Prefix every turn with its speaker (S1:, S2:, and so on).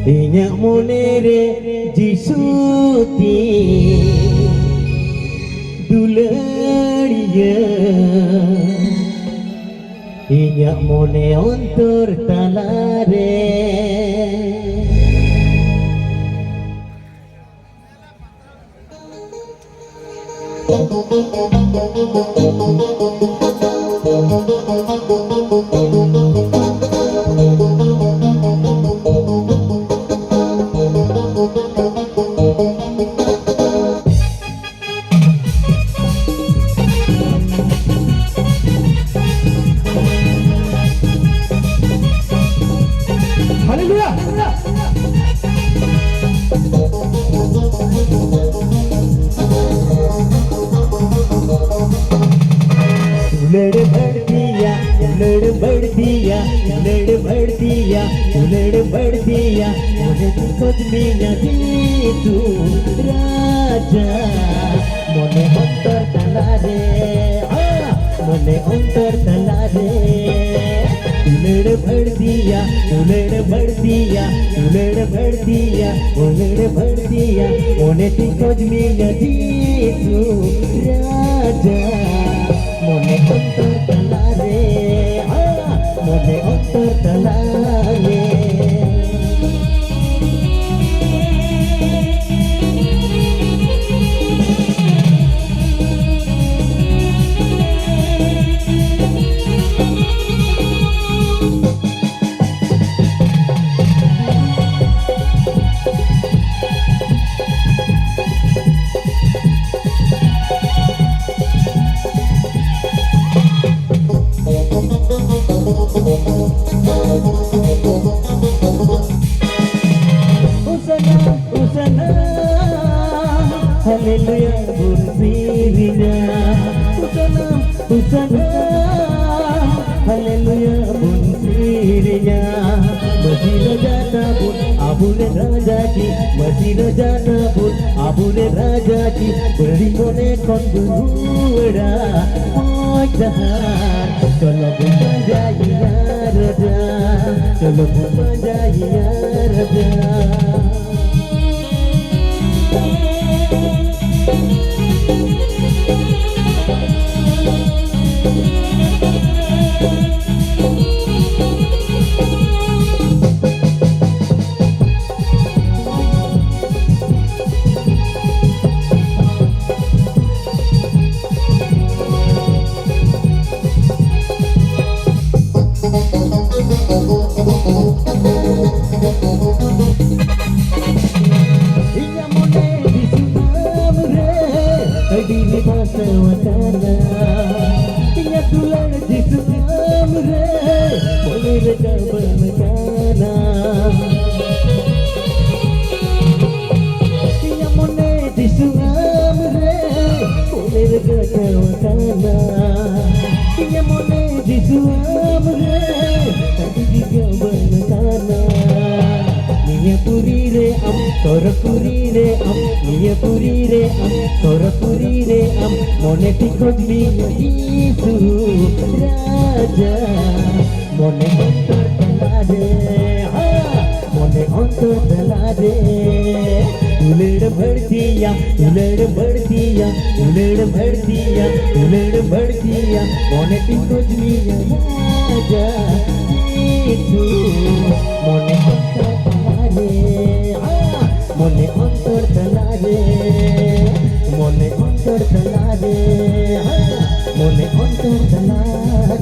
S1: Iñak monere jisuti dulariya Iñak mone ontor talare Haleluya. उलड़ बढ़ दिया उलड़ बढ़ दिया उलड़ बढ़ दिया उलड़ बढ़ दिया मुझे खुद में नहीं तू राजा मने अंतर तला रे मने अंतर तला रे उलड़ बढ़ दिया उलड़ बढ़ दिया उलड़ बढ़ दिया उलड़ बढ़ दिया मुझे खुद में नहीं तू राजा Mone ontor talare, mone ontor talare. Usana, haleluya bunsirinya. Usana, haleluya bunsirinya. Masih raja pun, abune raja ki. Masih raja pun, abune raja ki. Beri mone kon berura, jahat. Chalo bunjayi ya raja, chalo bunjayi ya raja. Dili bahasa wakana Inya tular jisu amre Boleh reda bermekana Inya mone jisu amre Boleh reda wakana Inya mone jisu amre Tadi juga bermekana Niya puri re am, tora puri re am Niya puri re am, tora puri re am Mone tikod miya Yesu Raja Mone ontor talade Mone ontor talade Ulad bhad diya, ulad bhad diya Ulad bhad diya, ulad bhad diya Mone tikod miya Raja Yesu Mone ontor Mone ontor talare Mone ontor talare Mone ontor talare